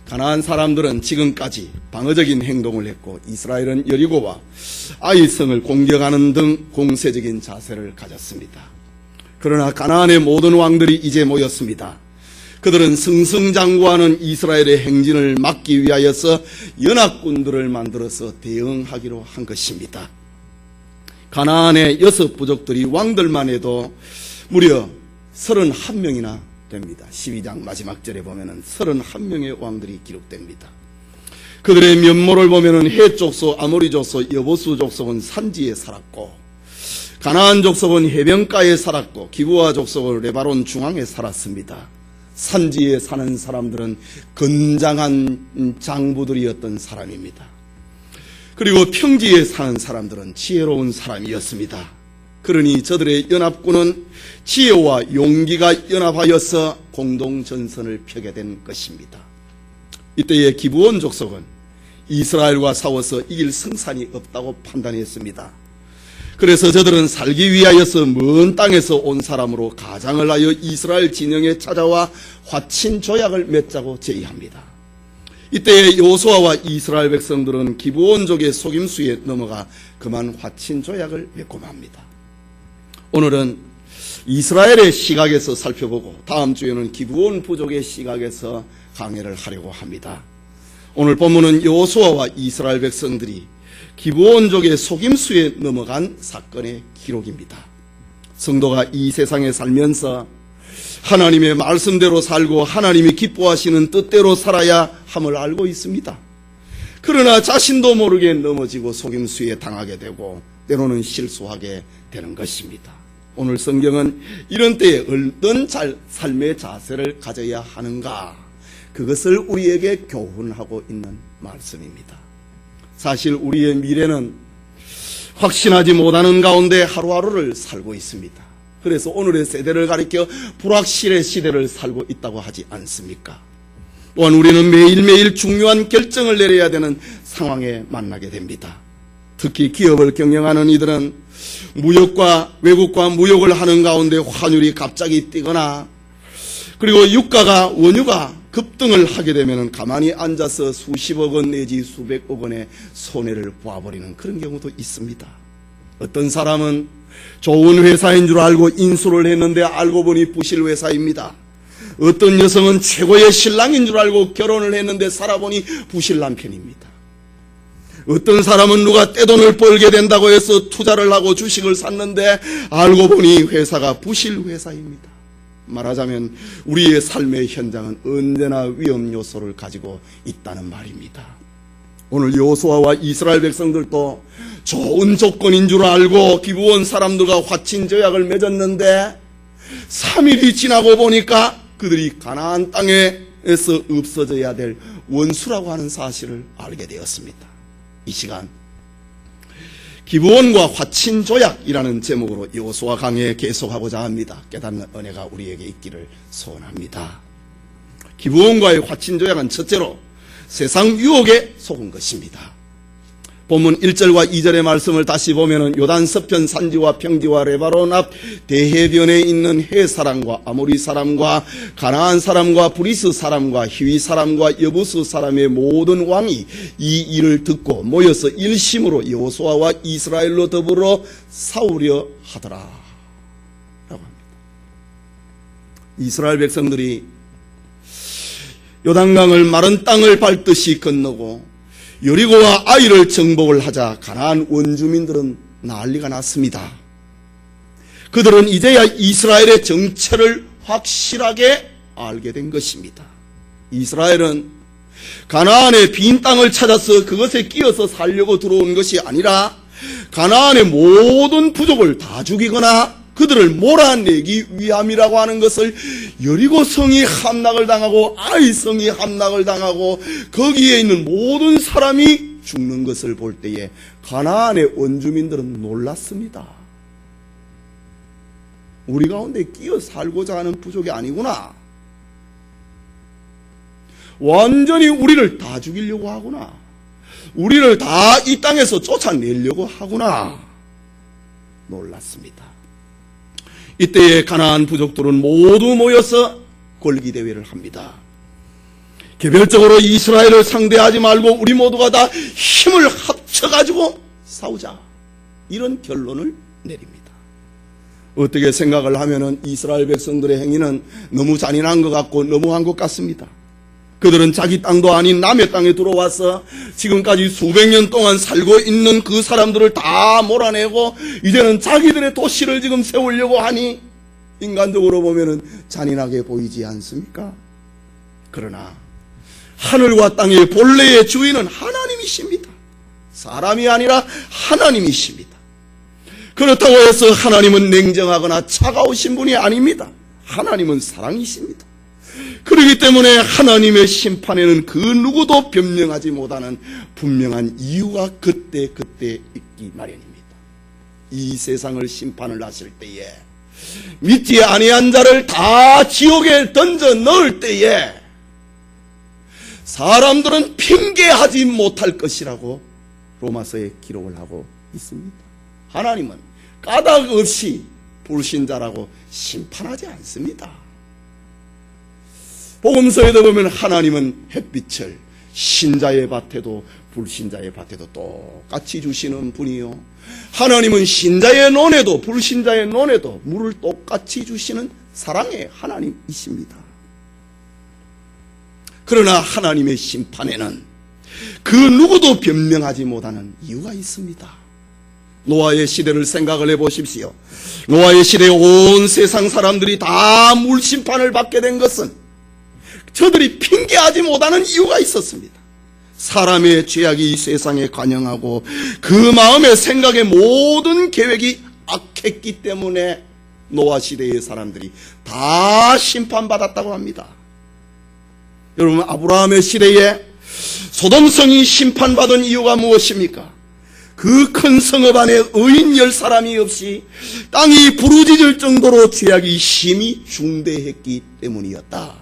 가나안 사람들은 지금까지 방어적인 행동을 했고 이스라엘은 여리고와 아이 성을 공격하는 등 공세적인 자세를 가졌습니다. 그러나 가나안의 모든 왕들이 이제 모였습니다. 그들은 승승장구하는 이스라엘의 행진을 막기 위하여서 연합군들을 만들어서 대응하기로 한 것입니다. 가나안의 6 부족들이 왕들만 해도 무려 31명이나 됩니다. 12장 마지막 절에 보면은 31명의 왕들이 기록됩니다. 그들의 면모를 보면은 헷 족속, 아모리 족속, 여보스 족속은 산지에 살았고, 가나안 족속은 해변가에 살았고, 기브아 족속은 레바논 중앙에 살았습니다. 산지에 사는 사람들은 건장한 장부들이었던 사람입니다. 그리고 평지에 사는 사람들은 지혜로운 사람이었습니다. 그러니 저들의 연합군은 지혜와 용기가 연합하여서 공동전선을 펴게 된 것입니다. 이때에 기브온 족속은 이스라엘과 싸워서 이길 승산이 없다고 판단했습니다. 그래서 저들은 살기 위하여서 먼 땅에서 온 사람으로 가장을 하여 이스라엘 진영에 찾아와 화친 조약을 맺자고 제의합니다. 이때에 여호수아와 이스라엘 백성들은 기브온족의 속임수에 넘어가 그만 화친 조약을 맺고 맙니다. 오늘은 이스라엘의 시각에서 살펴보고 다음 주에는 기브온 부족의 시각에서 강해를 하려고 합니다. 오늘 본문은 여호수아와 이스라엘 백성들이 기브온족의 속임수에 넘어간 사건의 기록입니다. 성도가 이 세상에 살면서 하나님의 말씀대로 살고 하나님이 기뻐하시는 뜻대로 살아야 함을 알고 있습니다. 그러나 자신도 모르게 넘어지고 속임수에 당하게 되고 때로는 실수하게 되는 것입니다. 오늘 성경은 이런 때에 어떤 삶의 자세를 가져야 하는가, 그것을 우리에게 교훈하고 있는 말씀입니다. 사실 우리의 미래는 확신하지 못하는 가운데 하루하루를 살고 있습니다. 그래서 오늘의 세대를 가리켜 불확실의 시대를 살고 있다고 하지 않습니까? 또한 우리는 매일매일 중요한 결정을 내려야 되는 상황에 만나게 됩니다. 특히 기업을 경영하는 이들은 무역과 외국과 무역을 하는 가운데 환율이 갑자기 뛰거나 그리고 원유가 급등을 하게 되면 가만히 앉아서 수십억 원 내지 수백억 원의 손해를 보아버리는 그런 경우도 있습니다. 어떤 사람은 좋은 회사인 줄 알고 인수를 했는데 알고 보니 부실 회사입니다. 어떤 여성은 최고의 신랑인 줄 알고 결혼을 했는데 살아보니 부실 남편입니다. 어떤 사람은 누가 떼돈을 벌게 된다고 해서 투자를 하고 주식을 샀는데 알고 보니 회사가 부실 회사입니다. 말하자면 우리의 삶의 현장은 언제나 위험 요소를 가지고 있다는 말입니다. 오늘 여호수아와 이스라엘 백성들도 좋은 조건인 줄 알고 기브온 사람들과 화친 조약을 맺었는데 3일이 지나고 보니까 그들이 가나안 땅에서 없어져야 될 원수라고 하는 사실을 알게 되었습니다. 이 시간 기브온과 화친 조약이라는 제목으로 여호수아 강해 계속하고자 합니다. 깨닫는 은혜가 우리에게 있기를 소원합니다. 기브온과의 화친 조약은 첫째로 세상 유혹에 속은 것입니다. 본문 1절과 2절의 말씀을 다시 보면은 요단 서편 산지와 평지와 레바논 앞 대해변에 있는 헷 사람과 아모리 사람과 가나안 사람과 브리스 사람과 히위 사람과 여부스 사람의 모든 왕이 이 일을 듣고 모여서 일심으로 여호수아와 이스라엘로 더불어 싸우려 하더라 라고 합니다. 이스라엘 백성들이 요단강을 마른 땅을 밟듯이 건너고 여리고와 아이를 정복을 하자 가나안 원주민들은 난리가 났습니다. 그들은 이제야 이스라엘의 정체를 확실하게 알게 된 것입니다. 이스라엘은 가나안의 빈 땅을 찾아서 그것에 끼어서 살려고 들어온 것이 아니라 가나안의 모든 부족을 다 죽이거나 그들을 몰아내기 위함이라고 하는 것을 여리고 성이 함락을 당하고 아이 성이 함락을 당하고 거기에 있는 모든 사람이 죽는 것을 볼 때에 가나안의 원주민들은 놀랐습니다. 우리 가운데 끼어 살고자 하는 부족이 아니구나. 완전히 우리를 다 죽이려고 하구나. 우리를 다 이 땅에서 쫓아내려고 하구나. 놀랐습니다. 이때에 가나안 부족들은 모두 모여서 골기대회를 합니다. 개별적으로 이스라엘을 상대하지 말고 우리 모두가 다 힘을 합쳐가지고 싸우자, 이런 결론을 내립니다. 어떻게 생각을 하면은 이스라엘 백성들의 행위는 너무 잔인한 것 같고 너무한 것 같습니다. 그들은 자기 땅도 아닌 남의 땅에 들어와서 지금까지 수백 년 동안 살고 있는 그 사람들을 다 몰아내고 이제는 자기들의 도시를 지금 세우려고 하니 인간적으로 보면은 잔인하게 보이지 않습니까? 그러나 하늘과 땅의 본래의 주인은 하나님이십니다. 사람이 아니라 하나님이십니다. 그렇다고 해서 하나님은 냉정하거나 차가우신 분이 아닙니다. 하나님은 사랑이십니다. 그렇기 때문에 하나님의 심판에는 그 누구도 변명하지 못하는 분명한 이유가 그때 있기 마련입니다. 이 세상을 심판을 하실 때에 믿지 아니한 자를 다 지옥에 던져 넣을 때에 사람들은 핑계하지 못할 것이라고 로마서에 기록을 하고 있습니다. 하나님은 까닭 없이 불신자라고 심판하지 않습니다. 복음서에도 보면 하나님은 햇빛을 신자의 밭에도 불신자의 밭에도 똑같이 주시는 분이요, 하나님은 신자의 논에도 불신자의 논에도 물을 똑같이 주시는 사랑의 하나님이십니다. 그러나 하나님의 심판에는 그 누구도 변명하지 못하는 이유가 있습니다. 노아의 시대를 생각을 해보십시오. 노아의 시대에 온 세상 사람들이 다 물심판을 받게 된 것은 저들이 핑계하지 못하는 이유가 있었습니다. 사람의 죄악이 이 세상에 관영하고 그 마음의 생각의 모든 계획이 악했기 때문에 노아 시대의 사람들이 다 심판받았다고 합니다. 여러분, 아브라함의 시대에 소돔성이 심판받은 이유가 무엇입니까? 그 큰 성읍 안에 의인 10사람이 없이 땅이 부르짖을 정도로 죄악이 심히 중대했기 때문이었다.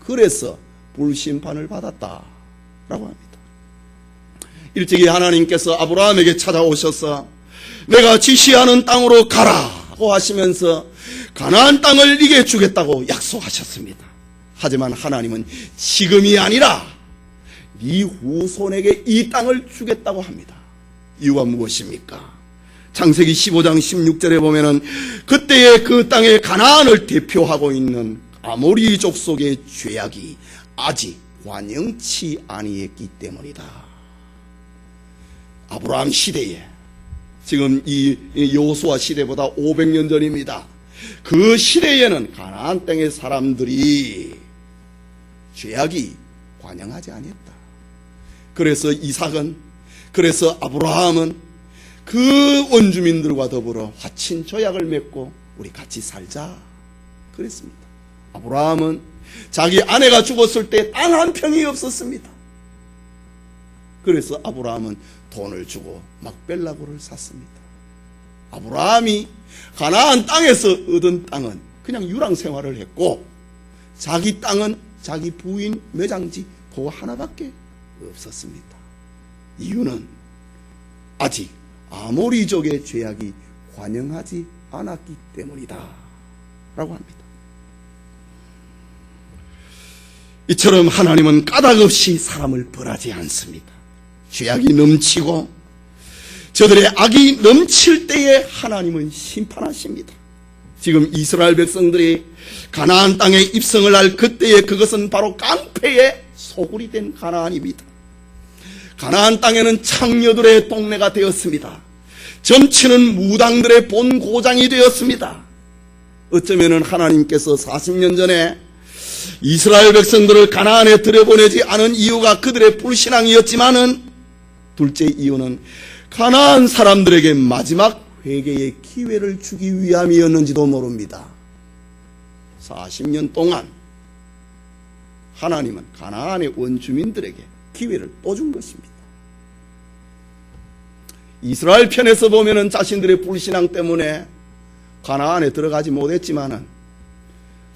그래서 불심판을 받았다라고 합니다. 일찍이 하나님께서 아브라함에게 찾아오셔서 내가 지시하는 땅으로 가라고 하시면서 가나안 땅을 네게 주겠다고 약속하셨습니다. 하지만 하나님은 지금이 아니라 네 후손에게 이 땅을 주겠다고 합니다. 이유가 무엇입니까? 창세기 15장 16절에 보면은 그때의 그 땅의 가나안을 대표하고 있는 아모리 족속의 죄악이 아직 완영치 아니했기 때문이다. 아브라함 시대에, 지금 이 여호수아 시대보다 500년 전입니다. 그 시대에는 가나안 땅의 사람들이 죄악이 관영하지 아니했다. 그래서 이삭은, 그래서 아브라함은 그 원주민들과 더불어 화친 조약을 맺고 우리 같이 살자 그랬습니다. 아브라함은 자기 아내가 죽었을 때 땅 한 평이 없었습니다. 그래서 아브라함은 돈을 주고 막벨라고를 샀습니다. 아브라함이 가나안 땅에서 얻은 땅은 그냥 유랑 생활을 했고 자기 땅은 자기 부인 매장지 그거 하나밖에 없었습니다. 이유는 아직 아모리족의 죄악이 관영하지 않았기 때문이다 라고 합니다. 이처럼 하나님은 까닭 없이 사람을 벌하지 않습니다. 죄악이 넘치고 저들의 악이 넘칠 때에 하나님은 심판하십니다. 지금 이스라엘 백성들이 가나안 땅에 입성을 할 그때에 그것은 바로 깡패의 소굴이 된 가나안입니다. 가나안 땅에는 창녀들의 동네가 되었습니다. 점치는 무당들의 본고장이 되었습니다. 어쩌면은 하나님께서 40년 전에 이스라엘 백성들을 가나안에 들여보내지 않은 이유가 그들의 불신앙이었지만은 둘째 이유는 가나안 사람들에게 마지막 회개의 기회를 주기 위함이었는지도 모릅니다. 40년 동안 하나님은 가나안의 원주민들에게 기회를 또 준 것입니다. 이스라엘 편에서 보면은 자신들의 불신앙 때문에 가나안에 들어가지 못했지만은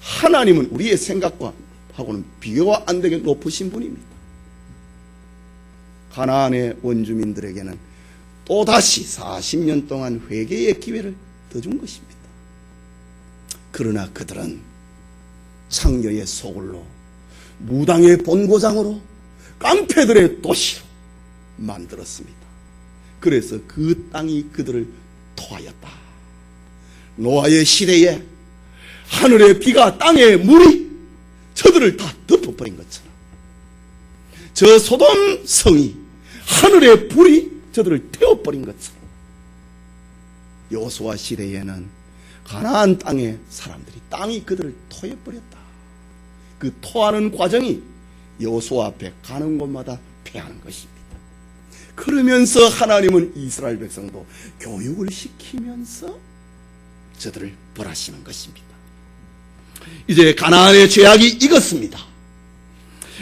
하나님은 우리의 생각하고는 비교가 안 되게 높으신 분입니다. 가나안의 원주민들에게는 또다시 40년 동안 회개의 기회를 더 준 것입니다. 그러나 그들은 창녀의 소굴로 무당의 본고장으로 깡패들의 도시로 만들었습니다. 그래서 그 땅이 그들을 토하였다. 노아의 시대에 하늘의 비가 땅의 물이 저들을 다 덮어버린 것처럼, 저 소돔 성이 하늘의 불이 저들을 태워버린 것처럼, 여호수아 시대에는 가나안 땅의 사람들이 땅이 그들을 토해버렸다. 그 토하는 과정이 여호수아 앞에 가는 곳마다 패하는 것입니다. 그러면서 하나님은 이스라엘 백성도 교육을 시키면서 저들을 벌하시는 것입니다. 이제 가나안의 죄악이 익었습니다.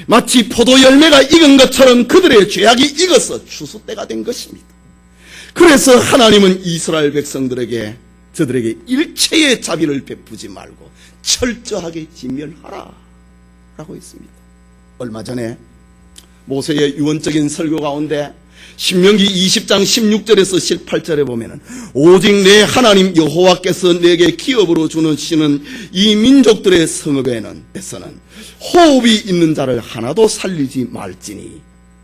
마치 포도 열매가 익은 것처럼 그들의 죄악이 익어서 추수 때가 된 것입니다. 그래서 하나님은 이스라엘 백성들에게, 저들에게 일체의 자비를 베푸지 말고 철저하게 진멸하라 라고 했습니다. 얼마 전에 모세의 유언적인 설교 가운데 신명기 20장 16절에서 18절에 보면은 오직 내 하나님 여호와께서 내게 기업으로 주시는 이 민족들의 성읍에서는 호흡이 있는 자를 하나도 살리지 말지니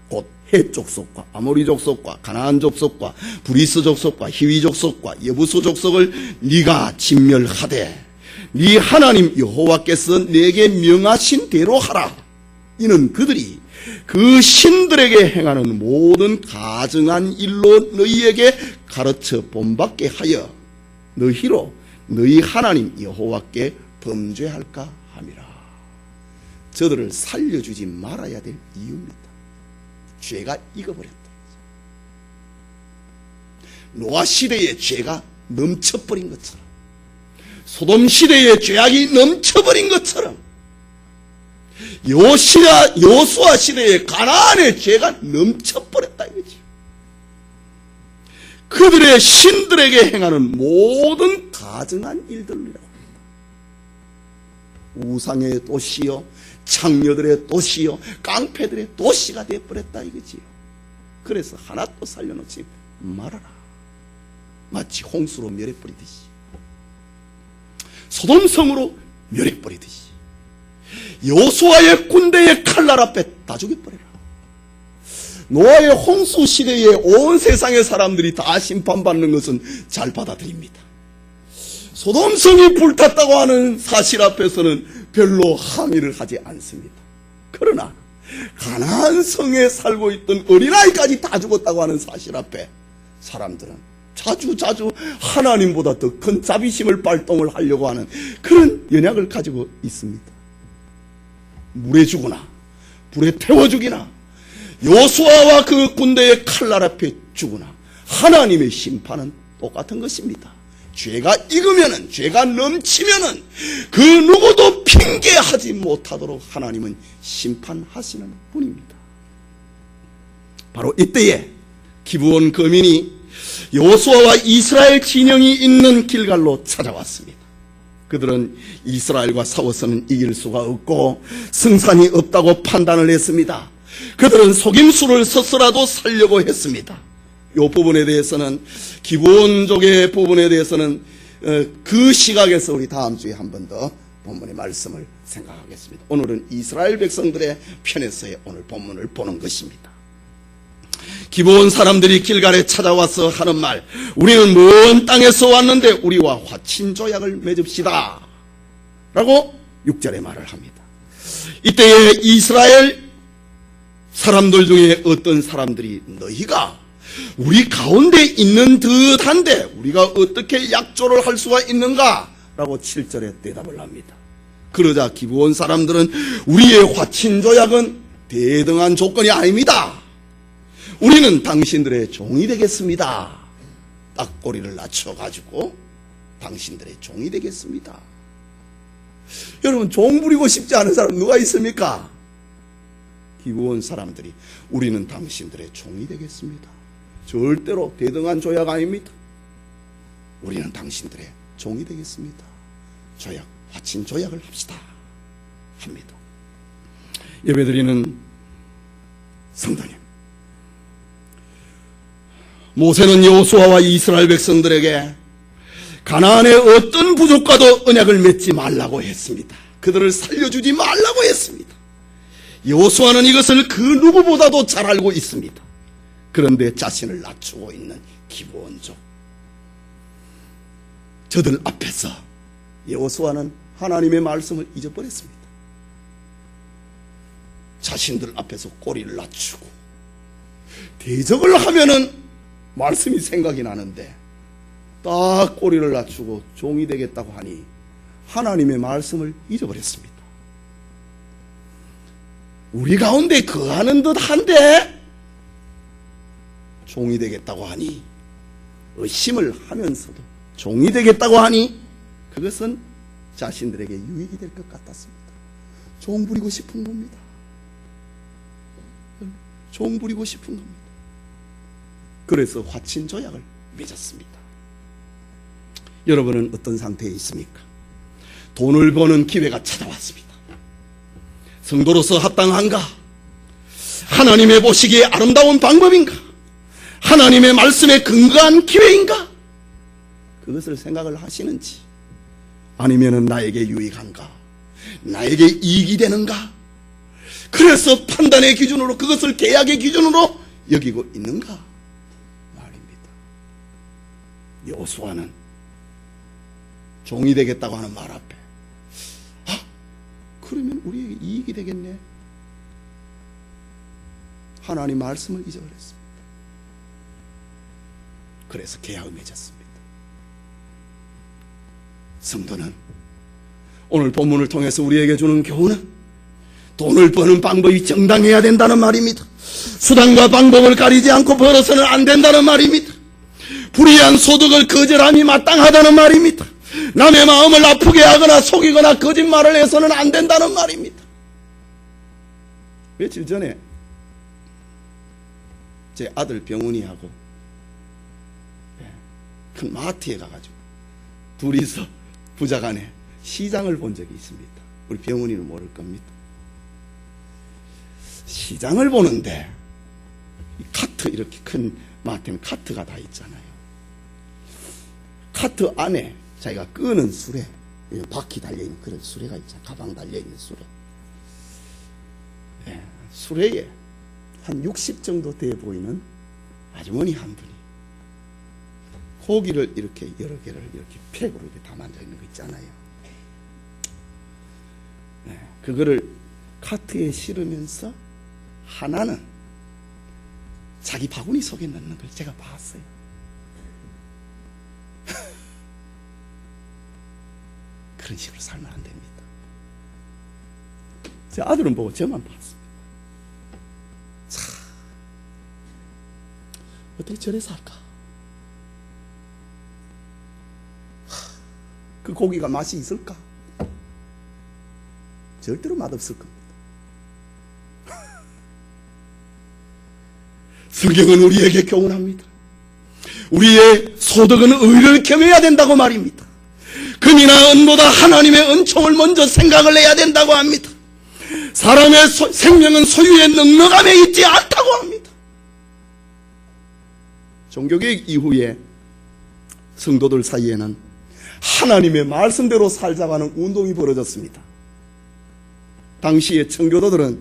곧 헷 족속과 아모리 족속과 가나안 족속과 브리스 족속과 히위 족속과 여부수 족속을 네가 진멸하되 네 하나님 여호와께서 내게 명하신 대로 하라. 이는 그들이 그 신들에게 행하는 모든 가증한 일로 너희에게 가르쳐 본받게 하여 너희로 너희 하나님 여호와께 범죄할까 함이라. 저들을 살려주지 말아야 될 이유입니다. 죄가 익어버렸다. 노아 시대의 죄가 넘쳐버린 것처럼, 소돔 시대의 죄악이 넘쳐버린 것처럼, 여호수아 시대의 가나안의 죄가 넘쳐버렸다 이거지. 그들의 신들에게 행하는 모든 가증한 일들이라고 합니다. 우상의 도시요, 창녀들의 도시요, 깡패들의 도시가 되어버렸다 이거지요. 그래서 하나도 살려놓지 말아라. 마치 홍수로 멸해버리듯이, 소돔성으로 멸해버리듯이, 여호수아의 군대의 칼날 앞에 다 죽여버려라. 노아의 홍수 시대에 온 세상의 사람들이 다 심판받는 것은 잘 받아들입니다. 소돔성이 불탔다고 하는 사실 앞에서는 별로 항의를 하지 않습니다. 그러나 가나안 성에 살고 있던 어린아이까지 다 죽었다고 하는 사실 앞에 사람들은 자주 하나님보다 더 큰 자비심을 발동을 하려고 하는 그런 연약을 가지고 있습니다. 물에 죽으나 불에 태워 죽이나 여호수아와 그 군대의 칼날 앞에 죽으나 하나님의 심판은 똑같은 것입니다. 죄가 익으면은, 죄가 넘치면은 그 누구도 핑계하지 못하도록 하나님은 심판하시는 분입니다. 바로 이때에 기브온 거민이 여호수아와 이스라엘 진영이 있는 길갈로 찾아왔습니다. 그들은 이스라엘과 싸워서는 이길 수가 없고 승산이 없다고 판단을 했습니다. 그들은 속임수를 써서라도 살려고 했습니다. 이 부분에 대해서는, 기본적의 부분에 대해서는 그 시각에서 우리 다음 주에 한 번 더 본문의 말씀을 생각하겠습니다. 오늘은 이스라엘 백성들의 편에서의 오늘 본문을 보는 것입니다. 기브온 사람들이 길갈에 찾아와서 하는 말, 우리는 먼 땅에서 왔는데 우리와 화친조약을 맺읍시다 라고 6절에 말을 합니다. 이때에 이스라엘 사람들 중에 어떤 사람들이 너희가 우리 가운데 있는 듯한데 우리가 어떻게 약조를 할 수가 있는가 라고 7절에 대답을 합니다. 그러자 기브온 사람들은 우리의 화친조약은 대등한 조건이 아닙니다. 우리는 당신들의 종이 되겠습니다. 딱 꼬리를 낮춰가지고 당신들의 종이 되겠습니다. 여러분, 종 부리고 싶지 않은 사람 누가 있습니까? 기브온 사람들이 우리는 당신들의 종이 되겠습니다. 절대로 대등한 조약 아닙니다. 우리는 당신들의 종이 되겠습니다. 조약, 화친 조약을 합시다 합니다. 예배드리는 성도님, 모세는 여호수아와 이스라엘 백성들에게 가나안의 어떤 부족과도 언약을 맺지 말라고 했습니다. 그들을 살려주지 말라고 했습니다. 여호수아는 이것을 그 누구보다도 잘 알고 있습니다. 그런데 자신을 낮추고 있는 기브온족, 저들 앞에서 여호수아는 하나님의 말씀을 잊어버렸습니다. 자신들 앞에서 꼬리를 낮추고 대적을 하면은 말씀이 생각이 나는데 딱 꼬리를 낮추고 종이 되겠다고 하니 하나님의 말씀을 잊어버렸습니다. 우리 가운데 거하는 듯한데 종이 되겠다고 하니, 의심을 하면서도 종이 되겠다고 하니 그것은 자신들에게 유익이 될 것 같았습니다. 종 부리고 싶은 겁니다. 종 부리고 싶은 겁니다. 그래서 화친 조약을 맺었습니다. 여러분은 어떤 상태에 있습니까? 돈을 버는 기회가 찾아왔습니다. 성도로서 합당한가? 하나님의 보시기에 아름다운 방법인가? 하나님의 말씀에 근거한 기회인가? 그것을 생각을 하시는지, 아니면은 나에게 유익한가? 나에게 이익이 되는가? 그래서 판단의 기준으로, 그것을 계약의 기준으로 여기고 있는가 말입니다. 여호수아는 종이 되겠다고 하는 말 앞에, 그러면 우리에게 이익이 되겠네, 하나님 말씀을 잊어버렸습니다. 그래서 계약을 맺었습니다. 성도는 오늘 본문을 통해서 우리에게 주는 교훈은 돈을 버는 방법이 정당해야 된다는 말입니다. 수단과 방법을 가리지 않고 벌어서는 안 된다는 말입니다. 불이한 소득을 거절함이 마땅하다는 말입니다. 남의 마음을 아프게 하거나 속이거나 거짓말을 해서는 안 된다는 말입니다. 며칠 전에 제 아들 병훈이하고 큰 마트에 가가지고 둘이서 부자간에 시장을 본 적이 있습니다. 우리 병훈이는 모를 겁니다. 시장을 보는데 카트, 이렇게 큰 마트는 카트가 다 있잖아요. 카트 안에 자기가 끄는 수레, 바퀴 달려있는 그런 수레가 있잖아요. 가방 달려있는 수레. 수레에 한 60 정도 돼 보이는 아주머니 한 분이 고기를 이렇게 여러 개를 이렇게 팩으로 이렇게 담아져 있는 거 있잖아요. 그거를 카트에 실으면서 하나는 자기 바구니 속에 넣는 걸 제가 봤어요. 그런 식으로 살면 안 됩니다. 제 아들은 보고 저만 봤습니다. 자, 어떻게 저래 살까? 그 고기가 맛이 있을까? 절대로 맛없을 겁니다. 성경은 우리에게 교훈합니다. 우리의 소득은 의를 겸해야 된다고 말입니다. 금이나 은보다 하나님의 은총을 먼저 생각을 해야 된다고 합니다. 사람의 생명은 소유의 넉넉함에 있지 않다고 합니다. 종교개혁 이후에 성도들 사이에는 하나님의 말씀대로 살자고 하는 운동이 벌어졌습니다. 당시의 청교도들은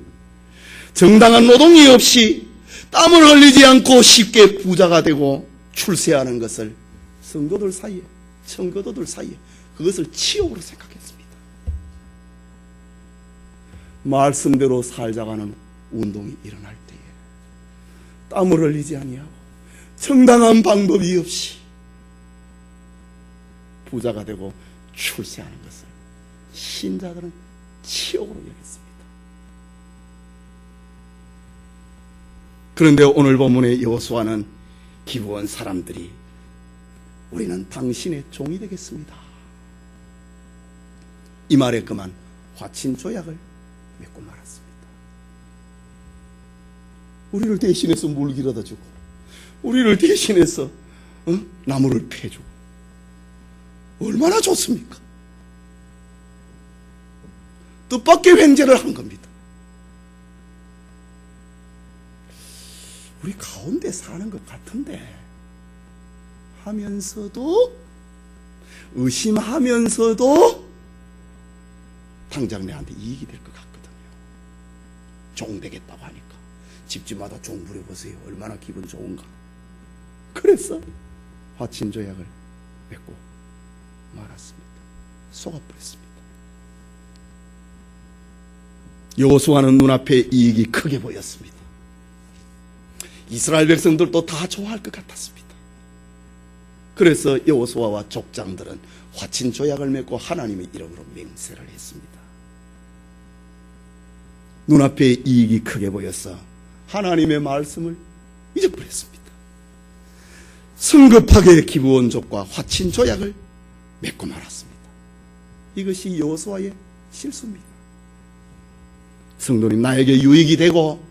정당한 노동이 없이 땀을 흘리지 않고 쉽게 부자가 되고 출세하는 것을 성도들 사이에, 청교도들 사이에 그것을 치욕으로 생각했습니다. 말씀대로 살자고 하는 운동이 일어날 때에 땀을 흘리지 아니하고 정당한 방법이 없이 부자가 되고 출세하는 것을 신자들은 치욕으로 여겼습니다. 그런데 오늘 본문의 여호수아는 기브온 사람들이 우리는 당신의 종이 되겠습니다, 이 말에 그만 화친 조약을 맺고 말았습니다. 우리를 대신해서 물 길어다 주고 우리를 대신해서 나무를 패주고 얼마나 좋습니까? 뜻밖의 횡재를 한 겁니다. 우리 가운데 사는 것 같은데 하면서도 의심하면서도 당장 내한테 이익이 될 것 같거든요. 종 되겠다고 하니까 집집마다 종 부려보세요. 얼마나 기분 좋은가. 그래서 화친조약을 맺고 말았습니다. 속아버렸습니다. 여호수아는 눈앞에 이익이 크게 보였습니다. 이스라엘 백성들도 다 좋아할 것 같았습니다. 그래서 여호수아와 족장들은 화친조약을 맺고 하나님의 이름으로 맹세를 했습니다. 눈앞에 이익이 크게 보여서 하나님의 말씀을 잊어버렸습니다. 성급하게 기브온족과 화친조약을 맺고 말았습니다. 이것이 여호수아의 실수입니다. 성도님, 나에게 유익이 되고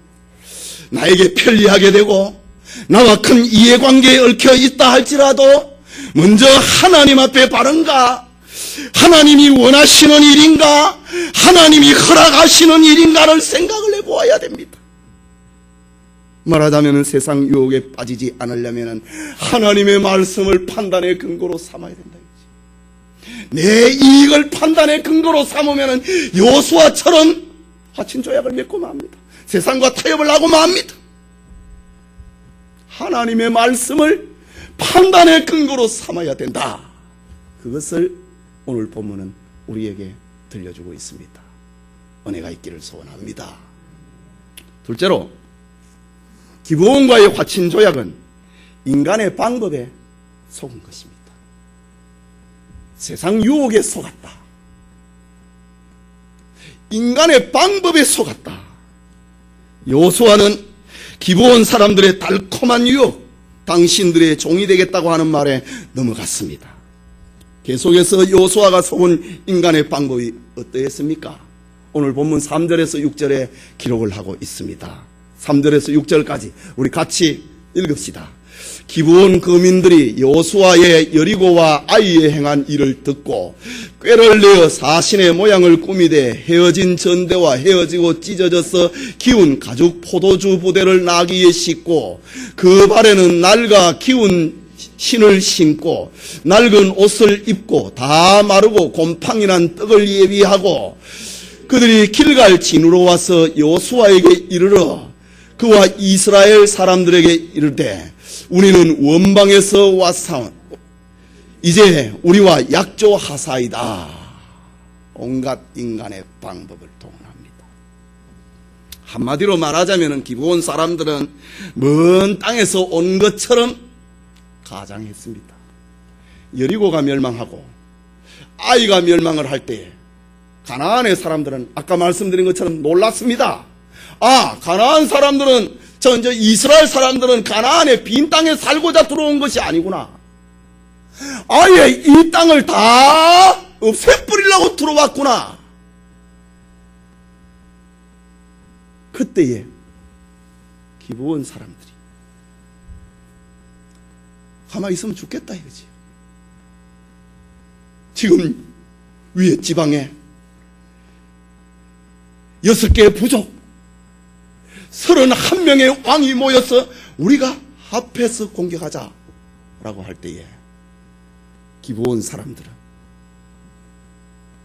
나에게 편리하게 되고 나와 큰 이해관계에 얽혀 있다 할지라도 먼저 하나님 앞에 바른가, 하나님이 원하시는 일인가, 하나님이 허락하시는 일인가를 생각을 해보아야 됩니다. 말하자면 세상 유혹에 빠지지 않으려면 하나님의 말씀을 판단의 근거로 삼아야 된다. 내 이익을 판단의 근거로 삼으면 여호수아처럼 화친조약을 맺고 맙니다. 세상과 타협을 하고 맙니다. 하나님의 말씀을 판단의 근거로 삼아야 된다. 그것을 오늘 본문은 우리에게 들려주고 있습니다. 은혜가 있기를 소원합니다. 둘째로, 기브온과의 화친조약은 인간의 방법에 속은 것입니다. 세상 유혹에 속았다. 인간의 방법에 속았다. 여호수아는 기브온 사람들의 달콤한 유혹, 당신들의 종이 되겠다고 하는 말에 넘어갔습니다. 계속해서 여호수아가 속은 인간의 방법이 어떠했습니까? 오늘 본문 3절에서 6절에 기록을 하고 있습니다. 3절에서 6절까지 우리 같이 읽읍시다. 기브온 거민들이 여호수아의 여리고와 아이에 행한 일을 듣고 꾀를 내어 사신의 모양을 꾸미되 헤어진 전대와 헤어지고 찢어져서 기운 가죽 포도주 부대를 나귀에 싣고 그 발에는 낡아 기운 신을 신고 낡은 옷을 입고 다 마르고 곰팡이 난 떡을 예비하고 그들이 길갈 진으로 와서 여호수아에게 이르러 그와 이스라엘 사람들에게 이르되 우리는 원방에서 왔사온 이제 우리와 약조하사이다. 온갖 인간의 방법을 동원합니다. 한마디로 말하자면 기브온 사람들은 먼 땅에서 온 것처럼 가장했습니다. 여리고가 멸망하고 아이가 멸망을 할 때 가나안의 사람들은 아까 말씀드린 것처럼 놀랐습니다. 가나안 사람들은 이제 이스라엘 사람들은 가나안의 빈 땅에 살고자 들어온 것이 아니구나. 아예 이 땅을 다 없애버리려고 들어왔구나. 그때에 기브온 사람들이 가만히 있으면 죽겠다 이거지. 지금 위에 지방에 6개의 부족 31명의 왕이 모여서 우리가 합해서 공격하자 라고 할 때에 기브온 사람들은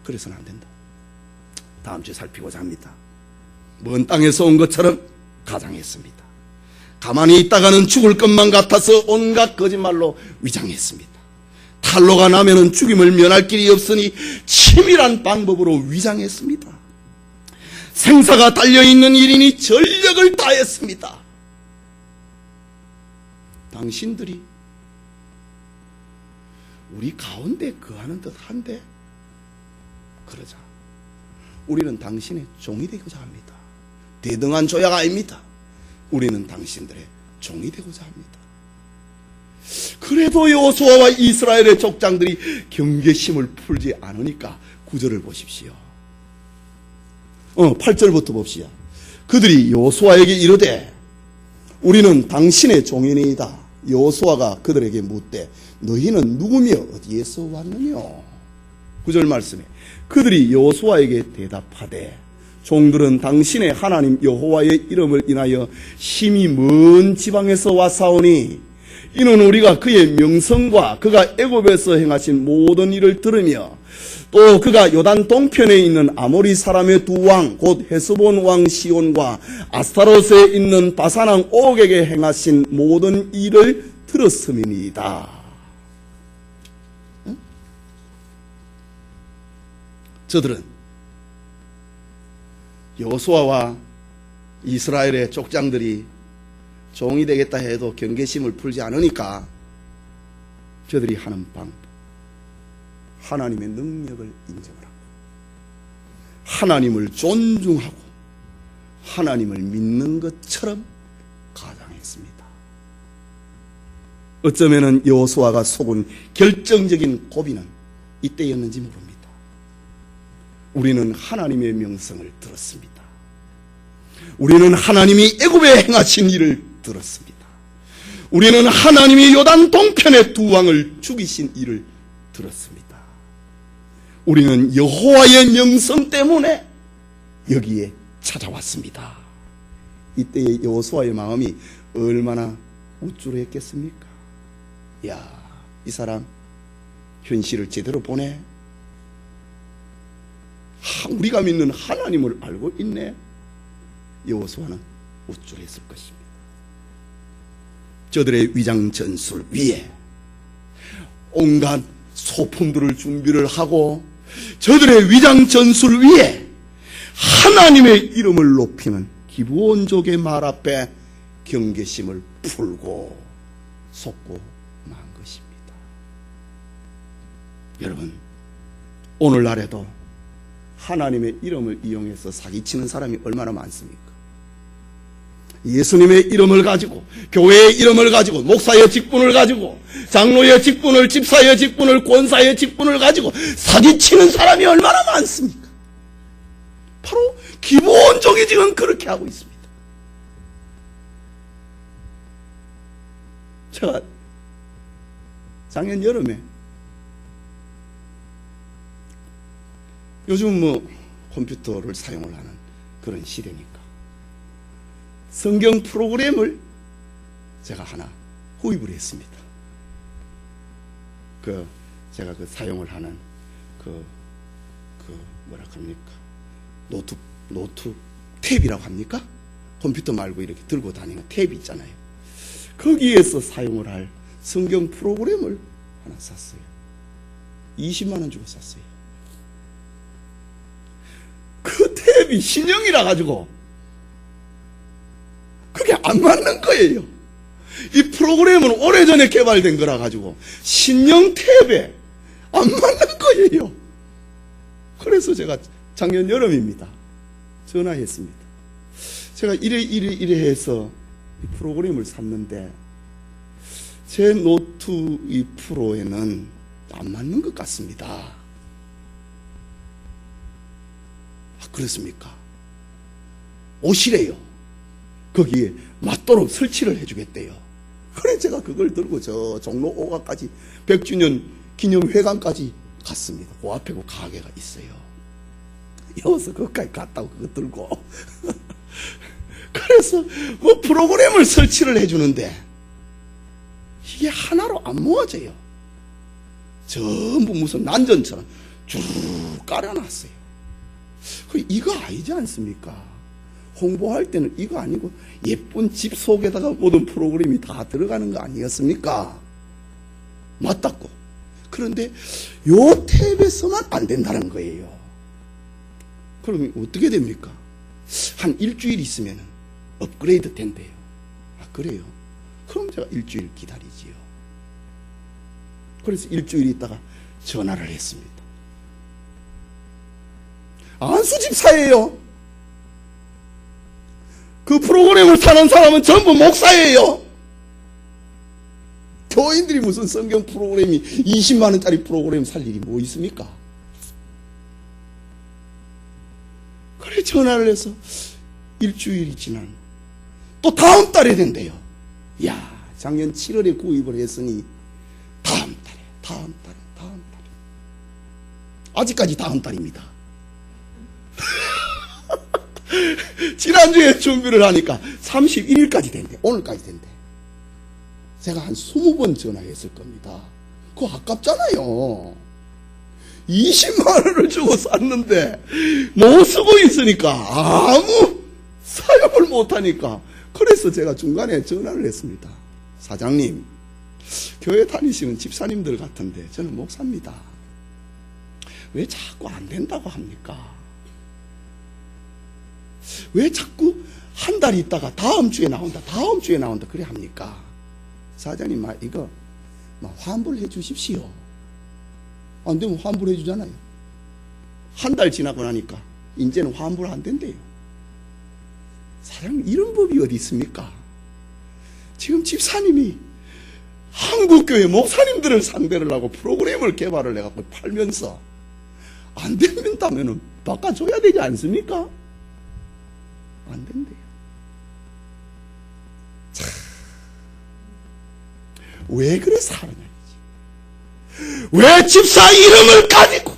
그래서는 안 된다. 다음 주에 살피고자 합니다. 먼 땅에서 온 것처럼 가장했습니다. 가만히 있다가는 죽을 것만 같아서 온갖 거짓말로 위장했습니다. 탈로가 나면은 죽임을 면할 길이 없으니 치밀한 방법으로 위장했습니다. 생사가 달려있는 일이니 전력을 다했습니다. 당신들이 우리 가운데 거하는 듯한데 그러자 우리는 당신의 종이 되고자 합니다. 대등한 조약 아닙니다. 우리는 당신들의 종이 되고자 합니다. 그래도 여호수아와 이스라엘의 족장들이 경계심을 풀지 않으니까 9절을 보십시오. 8절부터 봅시다. 그들이 여호수아에게 이르되 우리는 당신의 종이니이다. 여호수아가 그들에게 묻되 너희는 누구며 어디에서 왔느냐? 9절 말씀에 그들이 여호수아에게 대답하되 종들은 당신의 하나님 여호와의 이름을 인하여 심히 먼 지방에서 왔사오니 이는 우리가 그의 명성과 그가 애굽에서 행하신 모든 일을 들으며 또 그가 요단 동편에 있는 아모리 사람의 두 왕, 곧 헤스본 왕 시온과 아스타로스에 있는 바산 왕 옥에게 행하신 모든 일을 들었음이니이다. 저들은 여호수아와 이스라엘의 족장들이 종이 되겠다 해도 경계심을 풀지 않으니까 저들이 하는 방법, 하나님의 능력을 인정을 하고 하나님을 존중하고 하나님을 믿는 것처럼 가장했습니다. 어쩌면은 여호수아가 속은 결정적인 고비는 이때였는지 모릅니다. 우리는 하나님의 명성을 들었습니다. 우리는 하나님이 애굽에 행하신 일을 들었습니다. 우리는 하나님이 요단 동편의 두 왕을 죽이신 일을 들었습니다. 우리는 여호와의 명성 때문에 여기에 찾아왔습니다. 이때의 여호수아의 마음이 얼마나 우쭐했겠습니까? 야, 이 사람 현실을 제대로 보네. 우리가 믿는 하나님을 알고 있네. 여호수아는 우쭐했을 것입니다. 저들의 위장 전술 위에 온갖 소품들을 준비를 하고 저들의 위장 전술 위에 하나님의 이름을 높이는 기브온족의 말 앞에 경계심을 풀고 속고 만 것입니다. 여러분, 오늘날에도 하나님의 이름을 이용해서 사기치는 사람이 얼마나 많습니까? 예수님의 이름을 가지고, 교회의 이름을 가지고, 목사의 직분을 가지고, 장로의 직분을, 집사의 직분을, 권사의 직분을 가지고 사기치는 사람이 얼마나 많습니까? 바로 기본적이 지금 그렇게 하고 있습니다. 제가 작년 여름에 요즘 컴퓨터를 사용을 하는 그런 시대니까 성경 프로그램을 제가 하나 구입을 했습니다. 제가 사용을 하는 뭐라 합니까? 노트 탭이라고 합니까? 컴퓨터 말고 이렇게 들고 다니는 탭이 있잖아요. 거기에서 사용을 할 성경 프로그램을 하나 샀어요. 20만 원 주고 샀어요. 그 탭이 신형이라 가지고 그게 안 맞는 거예요. 이 프로그램은 오래전에 개발된 거라 가지고 신형 탭에 안 맞는 거예요. 그래서 제가 작년 여름입니다. 전화했습니다. 제가 이래 해서 이 프로그램을 샀는데 제 노트 이 프로에는 안 맞는 것 같습니다. 그렇습니까? 오시래요. 거기에 맞도록 설치를 해주겠대요. 그래 제가 그걸 들고 저 종로 5가까지 100주년 기념회관까지 갔습니다. 그 앞에 그 가게가 있어요. 여기서 거기까지 갔다고 그거 들고 그래서 프로그램을 설치를 해주는데 이게 하나로 안 모아져요. 전부 무슨 난전처럼 쭉 깔아놨어요. 이거 아니지 않습니까? 홍보할 때는 이거 아니고 예쁜 집 속에다가 모든 프로그램이 다 들어가는 거 아니었습니까? 맞다고. 그런데 요 탭에서만 안 된다는 거예요. 그러면 어떻게 됩니까? 한 일주일 있으면 업그레이드 된대요. 아, 그래요? 그럼 제가 일주일 기다리지요. 그래서 일주일 있다가 전화를 했습니다. 안수집사예요. 그 프로그램을 사는 사람은 전부 목사예요. 교인들이 무슨 성경 프로그램이 20만 원짜리 프로그램 살 일이 뭐 있습니까? 그래 전화를 해서 일주일이 지난 또 다음 달에 된대요. 야, 작년 7월에 구입을 했으니 다음 달에 아직까지 다음 달입니다. 지난주에 준비를 하니까 31일까지 된대. 오늘까지 된대. 제가 한 20번 전화했을 겁니다. 그거 아깝잖아요. 20만 원을 주고 샀는데 못 쓰고 있으니까 아무 사용을 못하니까, 그래서 제가 중간에 전화를 했습니다. 사장님, 교회 다니시는 집사님들 같은데 저는 목사입니다. 왜 자꾸 안 된다고 합니까? 왜 자꾸 한 달 있다가 다음 주에 나온다, 다음 주에 나온다 그래 합니까? 사장님, 이거 환불해 주십시오. 안 되면 환불해 주잖아요. 한 달 지나고 나니까 이제는 환불 안 된대요. 사장님, 이런 법이 어디 있습니까? 지금 집사님이 한국교회 목사님들을 상대를 하고 프로그램을 개발을 해갖고 팔면서 안 된다면은 바꿔줘야 되지 않습니까? 안 된대요. 참, 왜 그래 살아냐지. 왜 집사 이름을 가지고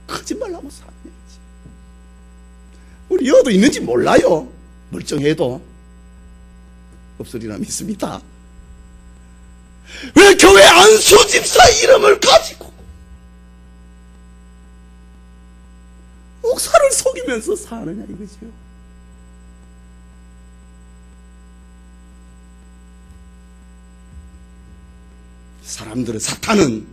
거짓말하고 살아냐지. 우리 여도 있는지 몰라요. 멀쩡해도 없으리라 믿습니다. 왜 교회 안수 집사 이름을 가지고 목사를 속이면서 사느냐 이거죠. 사람들은, 사탄은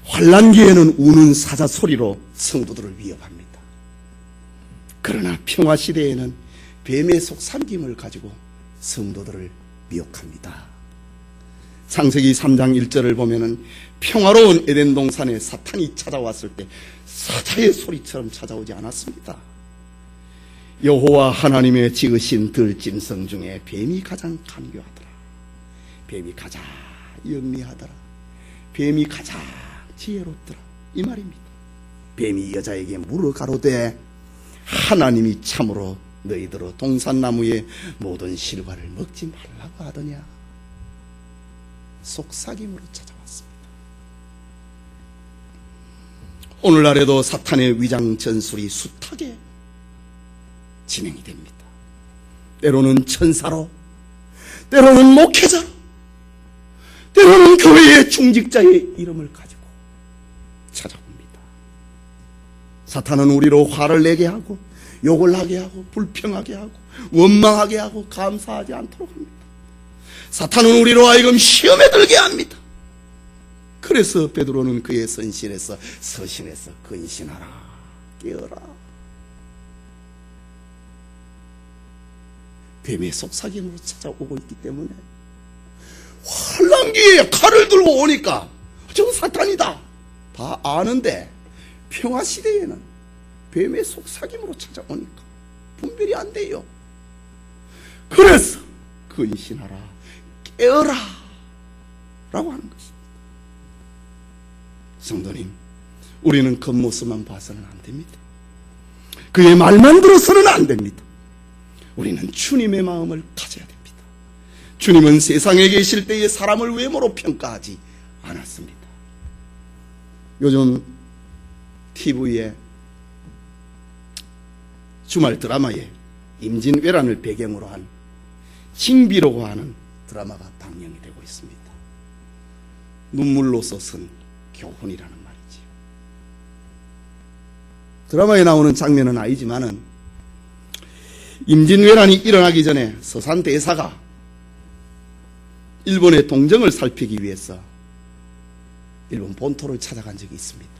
환난기에는 우는 사자 소리로 성도들을 위협합니다. 그러나 평화시대에는 뱀의 속삭임을 가지고 성도들을 미혹합니다. 창세기 3장 1절을 보면은 평화로운 에덴 동산에 사탄이 찾아왔을 때 사자의 소리처럼 찾아오지 않았습니다. 여호와 하나님의 지으신 들짐승 중에 뱀이 가장 간교하더라. 뱀이 가장 영리하더라. 뱀이 가장 지혜롭더라. 이 말입니다. 뱀이 여자에게 물어 가로되 하나님이 참으로 너희들로 동산나무의 모든 실과를 먹지 말라고 하더냐. 속삭임으로 찾아왔습니다. 오늘날에도 사탄의 위장 전술이 숱하게 진행이 됩니다. 때로는 천사로, 때로는 목회자로, 때로는 교회의 중직자의 이름을 가지고 찾아옵니다. 사탄은 우리로 화를 내게 하고 욕을 하게 하고 불평하게 하고 원망하게 하고 감사하지 않도록 합니다. 사탄은 우리로 하여금 시험에 들게 합니다. 그래서 베드로는 그의 서신에서 근신하라, 깨어라. 뱀의 속삭임으로 찾아오고 있기 때문에 환난기에 칼을 들고 오니까 저 사탄이다 다 아는데, 평화시대에는 뱀의 속삭임으로 찾아오니까 분별이 안 돼요. 그래서 근신하라, 깨어라 라고 하는 것입니다. 성도님, 우리는 겉모습만 봐서는 안 됩니다. 그의 말만 들어서는 안 됩니다. 우리는 주님의 마음을 가져야 됩니다. 주님은 세상에 계실 때의 사람을 외모로 평가하지 않았습니다. 요즘 TV에 주말 드라마에 임진왜란을 배경으로 한 징비라고 하는 드라마가 방영이 되고 있습니다. 눈물로써 쓴 교훈이라는 말이지요. 드라마에 나오는 장면은 아니지만은 임진왜란이 일어나기 전에 서산 대사가 일본의 동정을 살피기 위해서 일본 본토를 찾아간 적이 있습니다.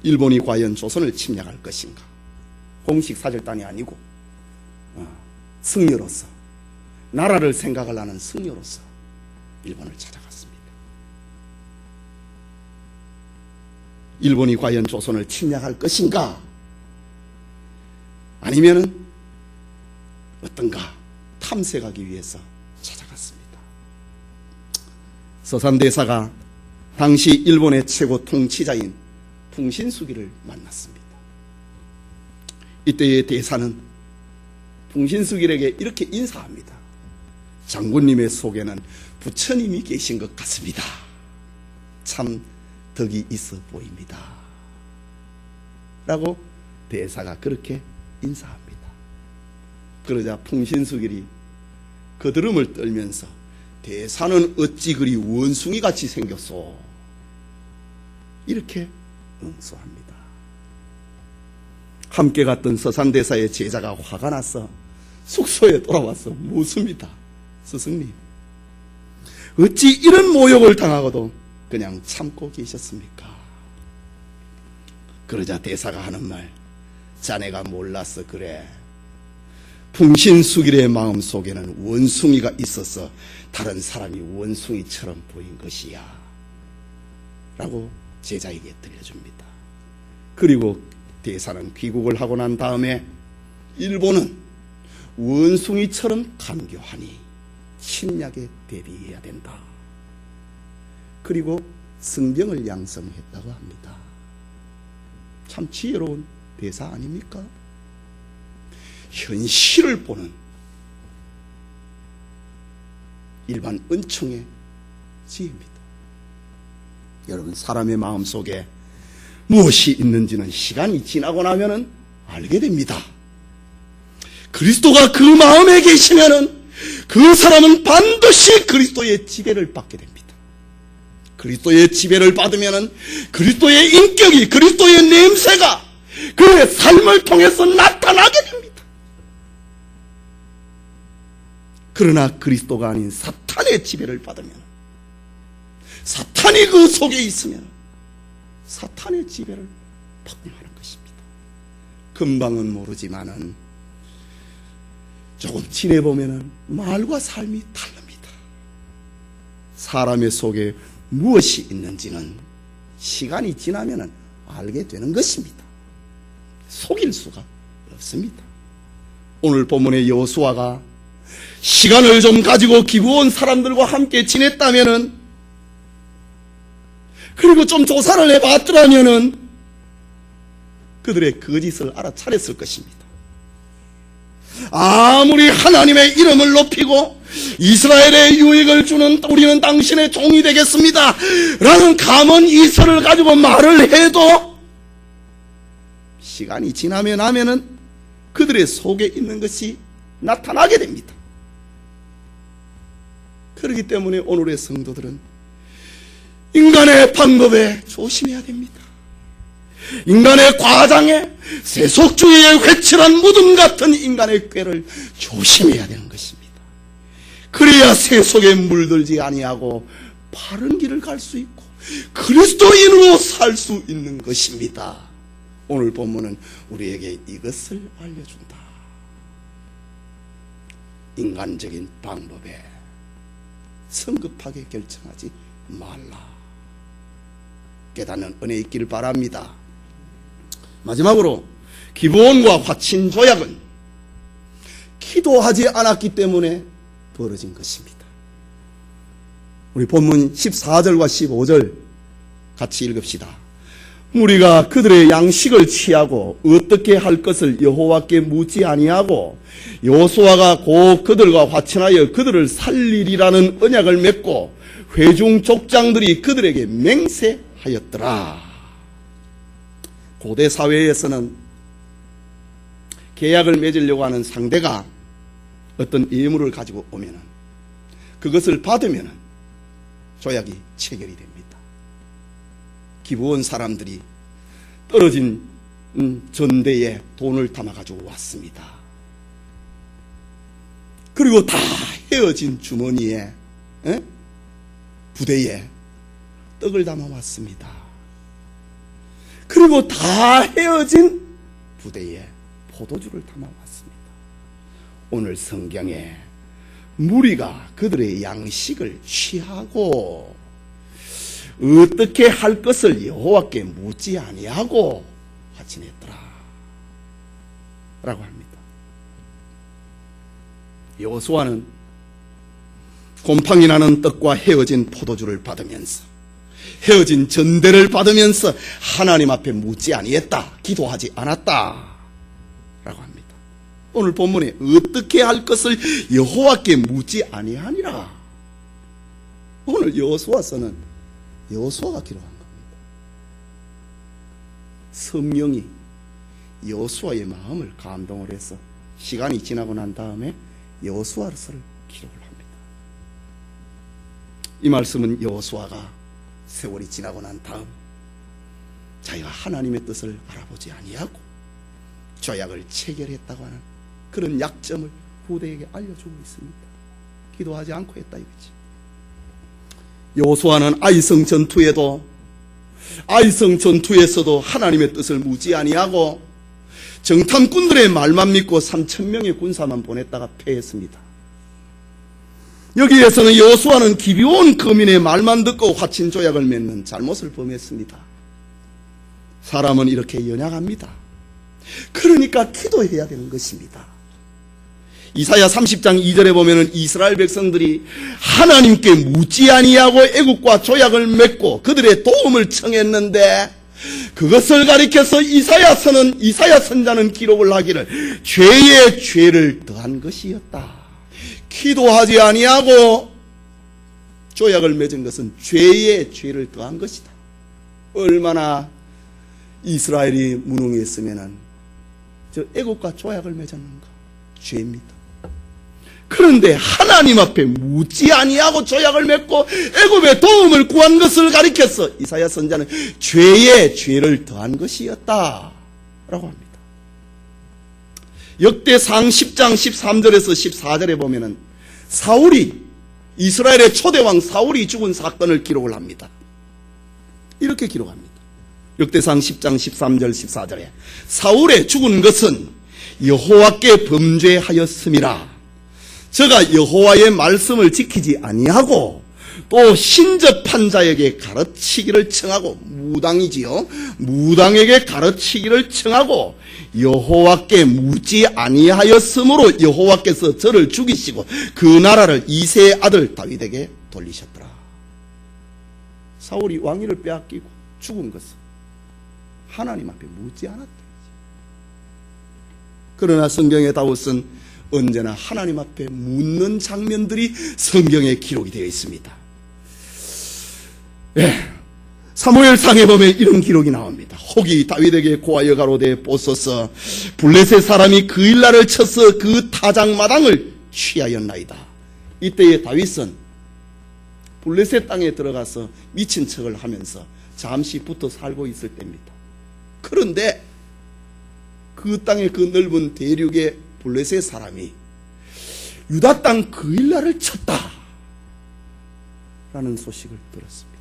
일본이 과연 조선을 침략할 것인가? 공식 사절단이 아니고 승려로서, 나라를 생각을 하는 승려로서 일본을 찾아갔습니다. 일본이 과연 조선을 침략할 것인가? 아니면은 어떤가 탐색하기 위해서 찾아갔습니다. 서산대사가 당시 일본의 최고 통치자인 풍신수기를 만났습니다. 이때의 대사는 풍신수기에게 이렇게 인사합니다. 장군님의 속에는 부처님이 계신 것 같습니다. 참 덕이 있어 보입니다. 라고 대사가 그렇게 인사합니다. 그러자 풍신수길이 거드름을 떨면서 대사는 어찌 그리 원숭이같이 생겼소? 이렇게 응수합니다. 함께 갔던 서산대사의 제자가 화가 나서 숙소에 돌아와서 묻습니다. 스승님, 어찌 이런 모욕을 당하고도 그냥 참고 계셨습니까? 그러자 대사가 하는 말, 자네가 몰라서 그래. 풍신수길의 마음속에는 원숭이가 있어서 다른 사람이 원숭이처럼 보인 것이야 라고 제자에게 들려줍니다. 그리고 대사는 귀국을 하고 난 다음에 일본은 원숭이처럼 간교하니 침략에 대비해야 된다. 그리고 성경을 양성했다고 합니다. 참 지혜로운 대사 아닙니까? 현실을 보는 일반 은총의 지혜입니다. 여러분, 사람의 마음속에 무엇이 있는지는 시간이 지나고 나면 알게 됩니다. 그리스도가 그 마음에 계시면 그 사람은 반드시 그리스도의 지배를 받게 됩니다. 그리스도의 지배를 받으면 그리스도의 인격이, 그리스도의 냄새가 그의 삶을 통해서 나타나게 됩니다. 그러나 그리스도가 아닌 사탄의 지배를 받으면, 사탄이 그 속에 있으면 사탄의 지배를 받고 마는 것입니다. 금방은 모르지만은 조금 지내보면 말과 삶이 다릅니다. 사람의 속에 무엇이 있는지는 시간이 지나면 알게 되는 것입니다. 속일 수가 없습니다. 오늘 본문의 여호수아가 시간을 좀 가지고 기브온 사람들과 함께 지냈다면은, 그리고 좀 조사를 해봤더라면은 그들의 거짓을 알아차렸을 것입니다. 아무리 하나님의 이름을 높이고 이스라엘의 유익을 주는 우리는 당신의 종이 되겠습니다 라는 감언 이설을 가지고 말을 해도 시간이 지나면 하면은 그들의 속에 있는 것이 나타나게 됩니다. 그렇기 때문에 오늘의 성도들은 인간의 방법에 조심해야 됩니다. 인간의 과장에, 세속주의의 회칠한 무덤 같은 인간의 꾀를 조심해야 되는 것입니다. 그래야 세속에 물들지 아니하고 바른 길을 갈 수 있고 그리스도인으로 살 수 있는 것입니다. 오늘 본문은 우리에게 이것을 알려준다. 인간적인 방법에 성급하게 결정하지 말라. 깨닫는 은혜 있기를 바랍니다. 마지막으로 기브온과 화친 조약은 기도하지 않았기 때문에 벌어진 것입니다. 우리 본문 14절과 15절 같이 읽읍시다. 우리가 그들의 양식을 취하고 어떻게 할 것을 여호와께 묻지 아니하고 여호수아가 곧 그들과 화친하여 그들을 살리리라는 언약을 맺고 회중 족장들이 그들에게 맹세하였더라. 고대 사회에서는 계약을 맺으려고 하는 상대가 어떤 예물을 가지고 오면 그것을 받으면 조약이 체결이 됩니다. 기브온 사람들이 떨어진 전대에 돈을 담아가지고 왔습니다. 그리고 다 헤어진 주머니에, 부대에 떡을 담아왔습니다. 그리고 다 헤어진 부대에 포도주를 담아왔습니다. 오늘 성경에 무리가 그들의 양식을 취하고 어떻게 할 것을 여호와께 묻지 아니하고 화친했더라 라고 합니다. 여호수아는 곰팡이 나는 떡과 헤어진 포도주를 받으면서, 헤어진 전대를 받으면서 하나님 앞에 묻지 아니했다, 기도하지 않았다 라고 합니다. 오늘 본문에 어떻게 할 것을 여호와께 묻지 아니하니라. 오늘 여호수아서는 여호수아가 기록한 겁니다. 성령이 여호수아의 마음을 감동을 해서 시간이 지나고 난 다음에 여호수아서를 기록을 합니다. 이 말씀은 여호수아가 세월이 지나고 난 다음 자기가 하나님의 뜻을 알아보지 아니하고 조약을 체결했다고 하는 그런 약점을 후대에게 알려주고 있습니다. 기도하지 않고 했다 이거지. 여호수아는 아이성 전투에서도 하나님의 뜻을 묻지 아니하고 정탐꾼들의 말만 믿고 3,000명의 군사만 보냈다가 패했습니다. 여기에서는 여호수아는 기브온 거민의 말만 듣고 화친 조약을 맺는 잘못을 범했습니다. 사람은 이렇게 연약합니다. 그러니까 기도해야 되는 것입니다. 이사야 30장 2절에 보면은 이스라엘 백성들이 하나님께 묻지 아니하고 애국과 조약을 맺고 그들의 도움을 청했는데 그것을 가리켜서 이사야 선자는 기록을 하기를 죄의 죄를 더한 것이었다. 기도하지 아니하고 조약을 맺은 것은 죄의 죄를 더한 것이다. 얼마나 이스라엘이 무능했으면은 저 애국과 조약을 맺었는가? 죄입니다. 그런데 하나님 앞에 묻지 아니하고 조약을 맺고 애굽의 도움을 구한 것을 가리켜서 이사야 선자는 죄의 죄를 더한 것이었다 라고 합니다. 역대상 10장 13절에서 14절에 보면은 이스라엘의 초대왕 사울이 죽은 사건을 기록을 합니다. 이렇게 기록합니다. 역대상 10장 13절 14절에 사울의 죽은 것은 여호와께 범죄하였음이라. 저가 여호와의 말씀을 지키지 아니하고 또 신접한 자에게 가르치기를 청하고 무당에게 가르치기를 청하고 여호와께 묻지 아니하였으므로 여호와께서 저를 죽이시고 그 나라를 이새의 아들 다윗에게 돌리셨더라. 사울이 왕위를 빼앗기고 죽은 것은 하나님 앞에 묻지 않았다. 그러나 성경의 다윗은 언제나 하나님 앞에 묻는 장면들이 성경에 기록이 되어 있습니다. 사무엘상에 보면 이런 기록이 나옵니다. 혹이 다윗에게 고하여 가로되 보소서 블레셋 사람이 그 일날을 쳐서 그 타작마당을 취하였나이다. 이때에 다윗은 블레셋 땅에 들어가서 미친 척을 하면서 잠시 붙어 살고 있을 때입니다. 그런데 그 땅의 그 넓은 대륙의 블레셋 사람이 유다 땅 그 일날을 쳤다 라는 소식을 들었습니다.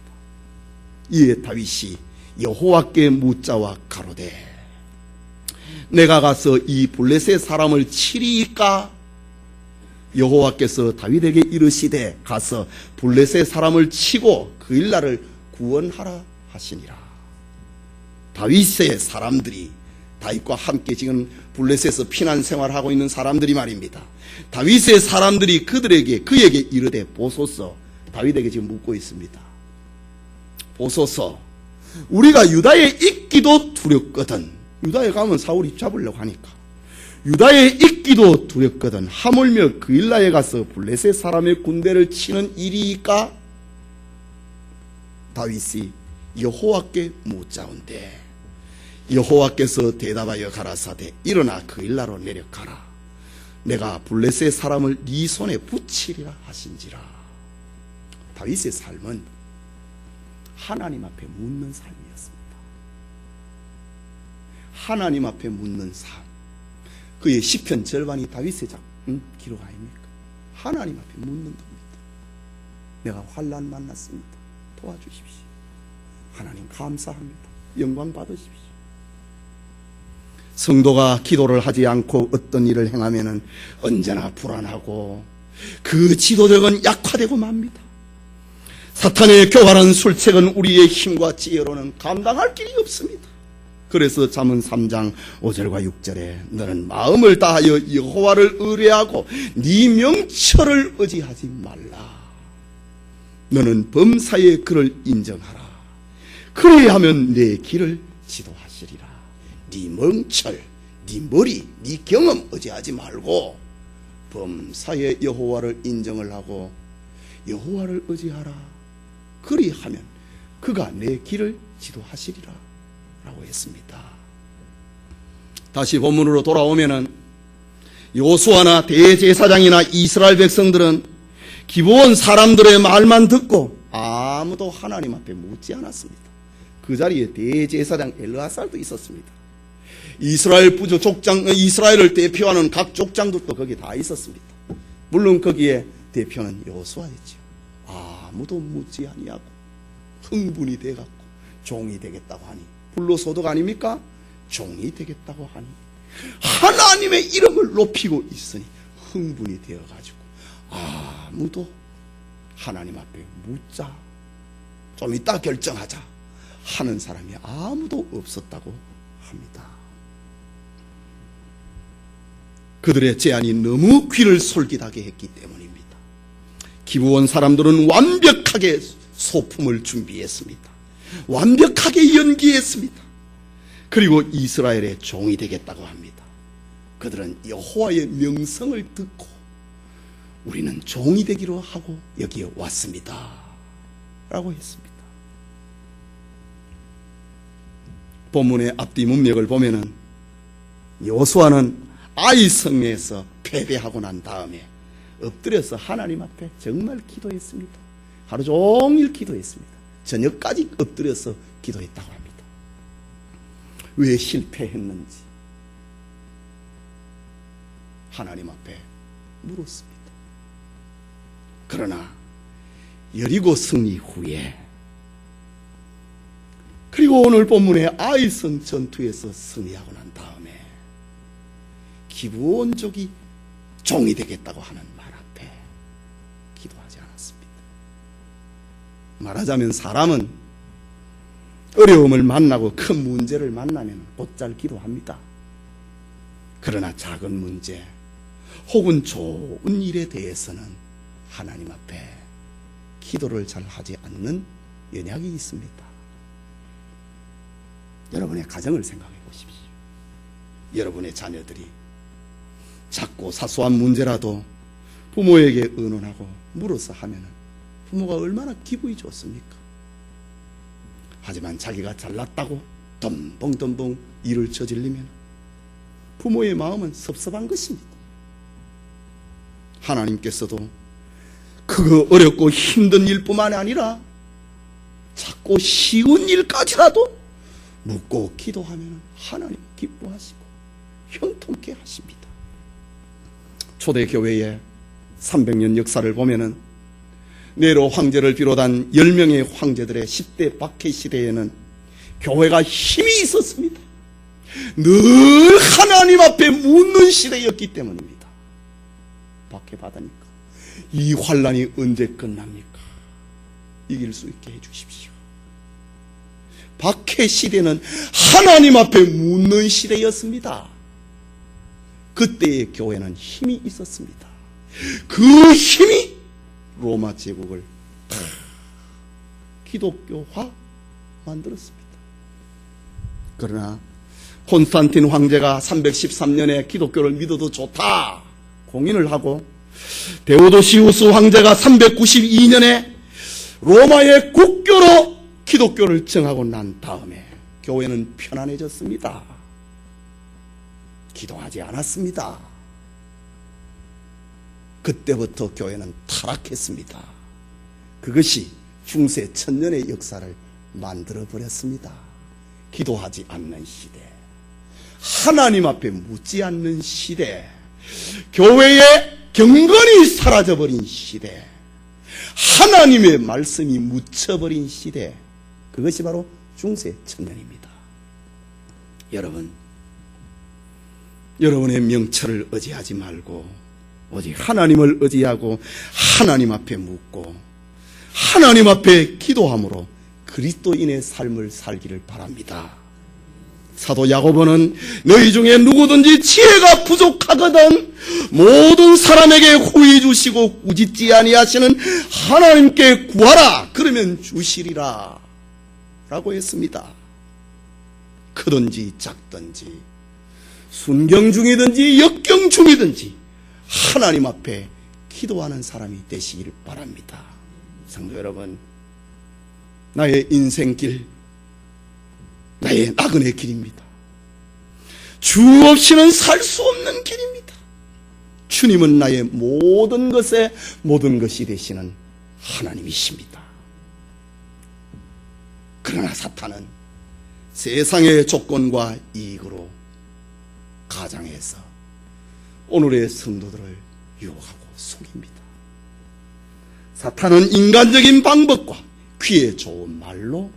이에 다윗이 여호와께 묻자와 가로되 내가 가서 이 블레셋 사람을 치리이까? 여호와께서 다윗에게 이르시되 가서 블레셋 사람을 치고 그 일날을 구원하라 하시니라. 다윗의 사람들이 다윗과 함께 지금 블레셋에서 피난 생활하고 있는 사람들이 말입니다. 다윗의 사람들이 그에게 이르되 보소서. 다윗에게 지금 묻고 있습니다. 보소서. 우리가 유다에 있기도 두렵거든. 유다에 가면 사울이 잡으려고 하니까. 유다에 있기도 두렵거든. 하물며 그 일라에 가서 블레셋 사람의 군대를 치는 일이니까? 다윗이 여호와께 묻자온대 여호와께서 대답하여 가라사대 일어나 그 일라로 내려가라. 내가 블레셋 사람을 네 손에 붙이리라 하신지라. 다윗의 삶은 하나님 앞에 묻는 삶이었습니다. 하나님 앞에 묻는 삶. 그의 시편 절반이 다윗의 기록 아닙니까? 하나님 앞에 묻는 겁니다. 내가 환난 만났습니다. 도와주십시오. 하나님 감사합니다. 영광 받으십시오. 성도가 기도를 하지 않고 어떤 일을 행하면은 언제나 불안하고 그 지도력은 약화되고 맙니다. 사탄의 교활한 술책은 우리의 힘과 지혜로는 감당할 길이 없습니다. 그래서 잠언 3장 5절과 6절에 너는 마음을 다하여 여호와를 의뢰하고 네 명철을 의지하지 말라. 너는 범사의 그를 인정하라. 그래야 하면 내 길을 지도하시리라. 네 명철, 네 머리, 네 경험 의지하지 말고 범사의 여호와를 인정을 하고 여호와를 의지하라. 그리하면 그가 내 길을 지도하시리라 라고 했습니다. 다시 본문으로 돌아오면은 여호수아나 대제사장이나 이스라엘 백성들은 기브온 사람들의 말만 듣고 아무도 하나님 앞에 묻지 않았습니다. 그 자리에 대제사장 엘르아살도 있었습니다. 이스라엘 부족 족장, 이스라엘을 대표하는 각 족장들도 거기 다 있었습니다. 물론 거기에 대표는 여호수아였지요. 아무도 묻지 아니하고 흥분이 돼갖고 종이 되겠다고 하니, 불로소득 아닙니까? 종이 되겠다고 하니 하나님의 이름을 높이고 있으니 흥분이 되어가지고 아무도 하나님 앞에 묻자, 좀 이따 결정하자 하는 사람이 아무도 없었다고 합니다. 그들의 제안이 너무 귀를 솔깃하게 했기 때문입니다. 기브온 사람들은 완벽하게 소품을 준비했습니다. 완벽하게 연기했습니다. 그리고 이스라엘의 종이 되겠다고 합니다. 그들은 여호와의 명성을 듣고 우리는 종이 되기로 하고 여기에 왔습니다 라고 했습니다. 본문의 앞뒤 문맥을 보면은 여호수아는 아이 성내에서 패배하고 난 다음에 엎드려서 하나님 앞에 정말 기도했습니다. 하루 종일 기도했습니다. 저녁까지 엎드려서 기도했다고 합니다. 왜 실패했는지 하나님 앞에 물었습니다. 그러나 여리고 승리 후에, 그리고 오늘 본문의 아이성 전투에서 승리하고 난 다음에 기브온족이 종이 되겠다고 하는 말 앞에 기도하지 않았습니다. 말하자면 사람은 어려움을 만나고 큰 문제를 만나면 곧잘 기도합니다. 그러나 작은 문제 혹은 좋은 일에 대해서는 하나님 앞에 기도를 잘 하지 않는 연약이 있습니다. 여러분의 가정을 생각해 보십시오. 여러분의 자녀들이 작고 사소한 문제라도 부모에게 의논하고 물어서 하면 부모가 얼마나 기분이 좋습니까? 하지만 자기가 잘났다고 덤벙덤벙 일을 저질리면 부모의 마음은 섭섭한 것입니다. 하나님께서도 그거 어렵고 힘든 일뿐만 아니라 작고 쉬운 일까지라도 묻고 기도하면 하나님 기뻐하시고 형통케 하십니다. 초대교회의 300년 역사를 보면은 네로 황제를 비롯한 10명의 황제들의 10대 박해 시대에는 교회가 힘이 있었습니다. 늘 하나님 앞에 묻는 시대였기 때문입니다. 박해 받으니까 이 환란이 언제 끝납니까? 이길 수 있게 해주십시오. 박해 시대는 하나님 앞에 묻는 시대였습니다. 그때의 교회는 힘이 있었습니다. 그 힘이 로마 제국을 기독교화 만들었습니다. 그러나 콘스탄틴 황제가 313년에 기독교를 믿어도 좋다 공인을 하고, 데오도시우스 황제가 392년에 로마의 국교로 기독교를 정하고 난 다음에 교회는 편안해졌습니다. 기도하지 않았습니다. 그때부터 교회는 타락했습니다. 그것이 중세 1000년의 역사를 만들어버렸습니다. 기도하지 않는 시대, 하나님 앞에 묻지 않는 시대, 교회의 경건이 사라져버린 시대, 하나님의 말씀이 묻혀버린 시대, 그것이 바로 중세 1000년입니다. 여러분, 여러분의 명철을 의지하지 말고 오직 하나님을 의지하고 하나님 앞에 묻고 하나님 앞에 기도함으로 그리스도인의 삶을 살기를 바랍니다. 사도 야고보는 너희 중에 누구든지 지혜가 부족하거든 모든 사람에게 후히 주시고 꾸짖지 아니하시는 하나님께 구하라, 그러면 주시리라 라고 했습니다. 크든지 작든지 순경 중이든지 역경 중이든지 하나님 앞에 기도하는 사람이 되시길 바랍니다. 성도 여러분, 나의 인생길, 나의 나그네 길입니다. 주 없이는 살 수 없는 길입니다. 주님은 나의 모든 것에 모든 것이 되시는 하나님이십니다. 그러나 사탄은 세상의 조건과 이익으로 가장해서 오늘의 성도들을 유혹하고 속입니다. 사탄은 인간적인 방법과 귀에 좋은 말로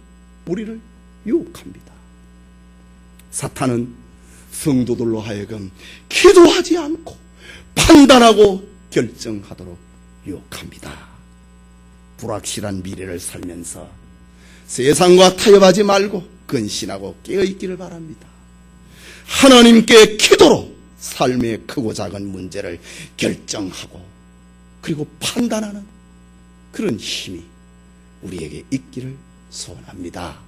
우리를 유혹합니다. 사탄은 성도들로 하여금 기도하지 않고 판단하고 결정하도록 유혹합니다. 불확실한 미래를 살면서 세상과 타협하지 말고 근신하고 깨어있기를 바랍니다. 하나님께 기도로 삶의 크고 작은 문제를 결정하고 그리고 판단하는 그런 힘이 우리에게 있기를 소원합니다.